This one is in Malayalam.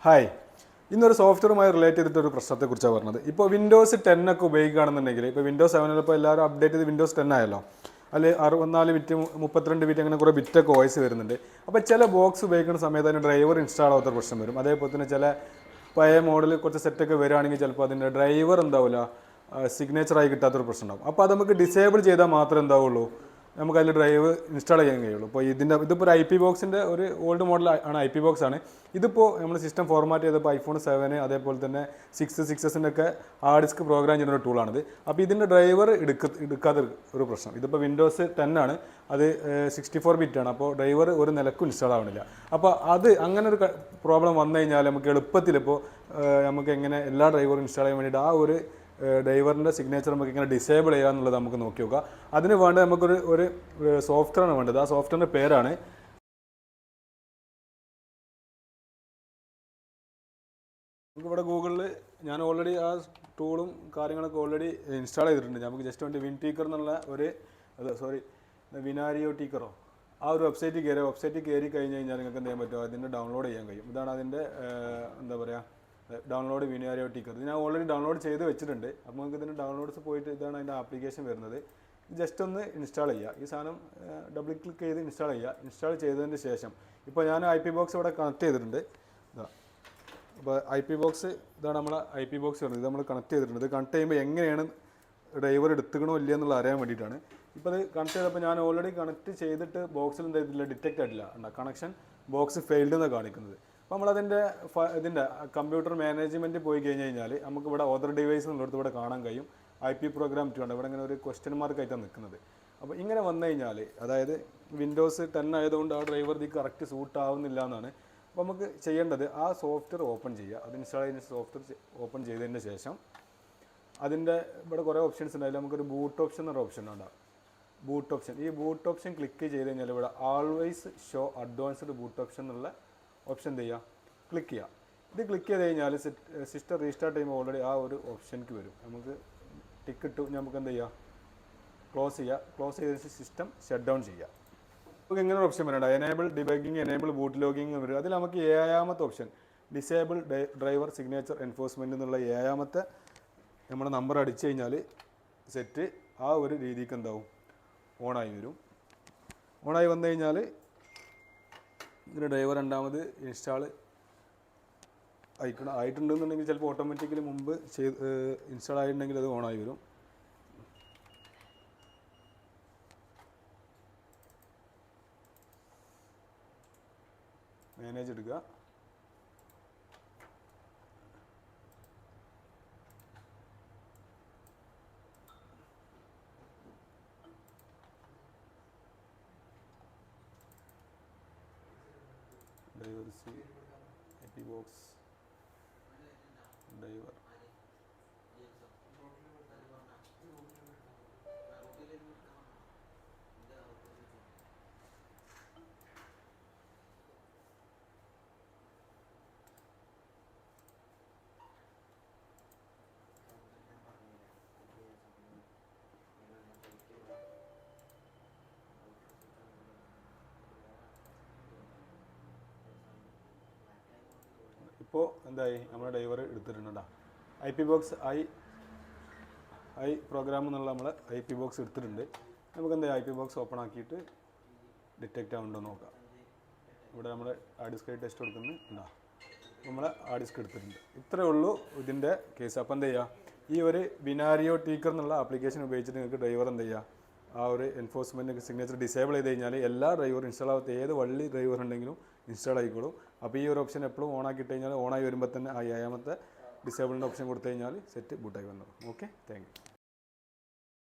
ഹായ്, ഇന്നൊരു സോഫ്റ്റ്വെയറുമായി റിലേറ്റ് ചെയ്തിട്ടൊരു പ്രശ്നത്തെക്കുറിച്ചാണ് പറഞ്ഞത്. ഇപ്പോൾ വിൻഡോസ് 10 ഒക്കെ ഉപയോഗിക്കുകയാണെന്നുണ്ടെങ്കിൽ, ഇപ്പോൾ വിൻഡോസ് 7 ഇപ്പോൾ എല്ലാവരും അപ്ഡേറ്റ് ചെയ്ത് വിൻഡോസ് 10 ആയല്ലോ. അതിൽ 64 ബിറ്റ് 32 ബിറ്റ് അങ്ങനെ കുറേ ബിറ്റൊക്കെ വോയിസ് വരുന്നുണ്ട്. അപ്പോൾ ചില ബോക്സ് ഉപയോഗിക്കുന്ന സമയത്ത് അതിന് ഡ്രൈവർ ഇൻസ്റ്റാൾ ആവാത്ത പ്രശ്നം വരും. അതേപോലെ തന്നെ ചില പഴയ മോഡൽ കുറച്ച് സെറ്റൊക്കെ വരികയാണെങ്കിൽ ചിലപ്പോൾ അതിൻ്റെ ഡ്രൈവർ എന്താവില്ല, സിഗ്നേച്ചറായി കിട്ടാത്തൊരു പ്രശ്നം ഉണ്ടാവും. അപ്പോൾ അത് നമുക്ക് ഡിസേബിൾ ചെയ്താൽ മാത്രമേ എന്താവുള്ളൂ, നമുക്ക് അതിൽ ഡ്രൈവ് ഇൻസ്റ്റാൾ ചെയ്യാൻ കഴിയുള്ളൂ. ഇപ്പോൾ ഇതിപ്പോൾ ഒരു IP ബോക്സിൻ്റെ ഒരു ഓൾഡ് മോഡൽ ആണ്, IP ബോക്സ് ആണ്. ഇതിപ്പോൾ നമ്മൾ സിസ്റ്റം ഫോർമാറ്റ് ചെയ്തപ്പോൾ iPhone 7 അതേപോലെ തന്നെ 6 ഒക്കെ ഹാർഡ് ഡിസ്ക് പ്രോഗ്രാം ചെയ്യുന്ന ഒരു ടൂളാണിത്. അപ്പോൾ ഇതിൻ്റെ ഡ്രൈവർ എടുക്കാത്ത ഒരു പ്രശ്നം. ഇതിപ്പോൾ വിൻഡോസ് 10 ആണ്, അത് 64 ബിറ്റാണ്. അപ്പോൾ ഡ്രൈവർ ഒരു നിലക്കും ഇൻസ്റ്റാൾ ആവണില്ല. അപ്പോൾ അങ്ങനെ ഒരു പ്രോബ്ലം വന്നു കഴിഞ്ഞാൽ നമുക്ക് എളുപ്പത്തിൽ ഇപ്പോൾ നമുക്ക് എങ്ങനെ എല്ലാ ഡ്രൈവറും ഇൻസ്റ്റാൾ ചെയ്യാൻ വേണ്ടിയിട്ട് ആ ഒരു ഡ്രൈവറിൻ്റെ സിഗ്നേച്ചർ നമുക്ക് ഇങ്ങനെ ഡിസേബിൾ ചെയ്യുക എന്നുള്ളത് നമുക്ക് നോക്കി നോക്കാം. അതിന് വേണ്ട നമുക്കൊരു സോഫ്റ്റ്വെയറാണ് വേണ്ടത്. ആ സോഫ്റ്റ്വെയറിൻ്റെ പേരാണ് നമുക്കിവിടെ ഗൂഗിളിൽ ഞാൻ ഓൾറെഡി ആ ടൂളും കാര്യങ്ങളൊക്കെ ഓൾറെഡി ഇൻസ്റ്റാൾ ചെയ്തിട്ടുണ്ട്. നമുക്ക് ജസ്റ്റ് വേണ്ടി വിൻടീക്കർ എന്നുള്ള വിനാരിയോ ടീക്കറോ ആ ഒരു വെബ്സൈറ്റിൽ കയറി കഴിഞ്ഞ് കഴിഞ്ഞാൽ നിങ്ങൾക്ക് എന്ത് ചെയ്യാൻ പറ്റുമോ, അതിൻ്റെ ഡൗൺലോഡ് ചെയ്യാൻ കഴിയും. ഇതാണ് അതിൻ്റെ എന്താ പറയുക, ഡൗൺലോഡ് വിനാരിയോ ടീക്കർ. ഇത് ഞാൻ ഓൾറെഡി ഡൗൺലോഡ് ചെയ്ത് വെച്ചിട്ടുണ്ട്. അപ്പോൾ നമുക്ക് ഇതിൻ്റെ ഡൗൺലോഡ്സ് പോയിട്ട് ഇതാണ് അതിൻ്റെ ആപ്ലിക്കേഷൻ വരുന്നത്. ജസ്റ്റ് ഒന്ന് ഇൻസ്റ്റാൾ ചെയ്യുക. ഈ സാധനം ഡബിൾ ക്ലിക്ക് ചെയ്ത് ഇൻസ്റ്റാൾ ചെയ്യുക. ഇൻസ്റ്റാൾ ചെയ്തതിന് ശേഷം ഇപ്പോൾ ഞാൻ IP ബോക്സ് ഇവിടെ കണക്ട് ചെയ്തിട്ടുണ്ട്. ഇതാ, അപ്പോൾ IP ബോക്സ് ഇതാണ് നമ്മളെ IP ബോക്സ് വരുന്നത്. ഇത് നമ്മൾ കണക്ട് ചെയ്തിട്ടുണ്ട്. ഇത് കണക്ട് ചെയ്യുമ്പോൾ എങ്ങനെയാണ് ഡ്രൈവർ എടുത്തുക്കണോ ഇല്ല എന്നുള്ള അറിയാൻ വേണ്ടിയിട്ടാണ്. ഇപ്പോൾ അത് കണക്ട് ചെയ്തപ്പോൾ ഞാൻ ഓൾറെഡി കണക്ട് ചെയ്തിട്ട് ബോക്സിൽ എന്താ ഇതില്ല, ഡിറ്റക്റ്റ് ആയിട്ടില്ല. കണക്ഷൻ ബോക്സ് ഫെയിൽഡ് എന്നാണ് കാണിക്കുന്നത്. അപ്പോൾ നമ്മളതിൻ്റെ ഇതിൻ്റെ കമ്പ്യൂട്ടർ മാനേജ്മെൻറ്റ് പോയി കഴിഞ്ഞ് കഴിഞ്ഞാൽ നമുക്ക് ഇവിടെ ഓതർ ഡിവൈസ് എന്നുള്ളത് ഇവിടെ കാണാൻ കഴിയും. IP പ്രോഗ്രാം 2 ഉണ്ട്. ഇവിടെ ഇങ്ങനെ ഒരു ക്വസ്റ്റ്യൻ മാർക്കായിട്ടാണ് നിൽക്കുന്നത്. അപ്പോൾ ഇങ്ങനെ വന്നു കഴിഞ്ഞാൽ, അതായത് വിൻഡോസ് 10 ആയതുകൊണ്ട് ആ ഡ്രൈവർ ഇത് കറക്റ്റ് സൂട്ട് ആവുന്നില്ല എന്നാണ്. അപ്പോൾ നമുക്ക് ചെയ്യേണ്ടത് ആ സോഫ്റ്റ്വെയർ ഓപ്പൺ ചെയ്യുക. അത് ഇൻസ്റ്റാൾ ചെയ്യുന്ന സോഫ്റ്റ്വെയർ ഓപ്പൺ ചെയ്തതിന് ശേഷം അതിൻ്റെ ഇവിടെ കുറേ ഓപ്ഷൻസ് ഉണ്ടായാലും നമുക്കൊരു ബൂട്ട് ഓപ്ഷൻ എന്നൊരു ഓപ്ഷൻ ഉണ്ടാകും. ബൂട്ട് ഓപ്ഷൻ, ഈ ബൂട്ട് ഓപ്ഷൻ ക്ലിക്ക് ചെയ്ത് കഴിഞ്ഞാൽ ഇവിടെ always show advanced boot option എന്നുള്ള ഓപ്ഷൻ എന്ത് ചെയ്യുക, ക്ലിക്ക് ചെയ്യുക. ഇത് ക്ലിക്ക് ചെയ്ത് കഴിഞ്ഞാൽ സിസ്റ്റം റീസ്റ്റാർട്ട് ചെയ്യുമ്പോൾ ഓൾറെഡി ആ ഒരു ഓപ്ഷനിലേക്ക് വരും. നമുക്ക് ടിക്ക് ഇട്ടു നമുക്ക് എന്ത് ചെയ്യുക, ക്ലോസ് ചെയ്യുക. ക്ലോസ് ചെയ്തതിന് സിസ്റ്റം ഷട്ട് ഡൗൺ ചെയ്യുക. നമുക്ക് ഇങ്ങനെ ഒരു ഓപ്ഷൻ വരണ്ട, enable debugging, enable boot logging വരും. അതിൽ നമുക്ക് 7ാമത്തെ option disable driver signature enforcement എന്നുള്ള 7ാമത്തെ നമ്മുടെ നമ്പർ അടിച്ചു കഴിഞ്ഞാൽ സെറ്റ് ആ ഒരു രീതിക്ക് എന്താവും, ഓണായി വരും. ഓണായി വന്നു കഴിഞ്ഞാൽ ഇതിൻ്റെ ഡ്രൈവർ രണ്ടാമത് ഇൻസ്റ്റാൾ ആയിട്ടുണ്ടെന്നുണ്ടെങ്കിൽ ചിലപ്പോൾ ഓട്ടോമാറ്റിക്കലി മുമ്പ് ഇൻസ്റ്റാൾ ആയിട്ടുണ്ടെങ്കിൽ അത് ഓണായി വരും. മാനേജ് എടുക്കുക. ഡ്രൈവർ IP ബോക്സ് ഡ്രൈവർ ഇപ്പോൾ എന്തായി, നമ്മുടെ ഡ്രൈവർ എടുത്തിട്ടുണ്ട്. IP ബോക്സ് ഐ പ്രോഗ്രാം എന്നുള്ള നമ്മൾ IP ബോക്സ് എടുത്തിട്ടുണ്ട്. നമുക്ക് എന്താ IP ബോക്സ് ഓപ്പൺ ആക്കിയിട്ട് ഡിറ്റക്റ്റ് ആവുന്നുണ്ടോ നോക്കാം. ഇവിടെ നമ്മൾ ഹാർഡ് ഡിസ്ക് ടെസ്റ്റ് കൊടുക്കുന്നുണ്ടോ, നമ്മൾ ഹാർഡ് ഡിസ്ക് എടുത്തിട്ടുണ്ട്. ഇത്രയേ ഉള്ളൂ ഇതിൻ്റെ കേസ്. അപ്പോൾ എന്താ ചെയ്യുക, ഈ ഒരു വിനാരിയോ ടീക്കർ എന്നുള്ള ആപ്ലിക്കേഷൻ ഉപയോഗിച്ചിട്ട് നിങ്ങൾക്ക് ഡ്രൈവർ എന്താ ചെയ്യുക, ആ ഒരു എൻഫോഴ്സ്മെൻറ്റ് സിഗ്നേച്ചർ ഡിസേബിൾ ചെയ്ത് കഴിഞ്ഞാൽ എല്ലാ ഡ്രൈവറും ഇൻസ്റ്റാൾ ആവാത്ത ഏത് വള്ളി ഡ്രൈവർ ഉണ്ടെങ്കിലും ഇൻസ്റ്റാൾ ആയിക്കോളും. അപ്പോൾ ഈ ഒരു ഓപ്ഷൻ എപ്പോഴും ഓണാക്കി ഇട്ട് കഴിഞ്ഞാൽ ഓണായി വരുമ്പോൾ തന്നെ ആ 7ാമത്തെ ഡിസേബിളിൻ്റെ ഓപ്ഷൻ കൊടുത്തു കഴിഞ്ഞാൽ സെറ്റ് ബൂട്ടായി വന്നു. Okay, thank you.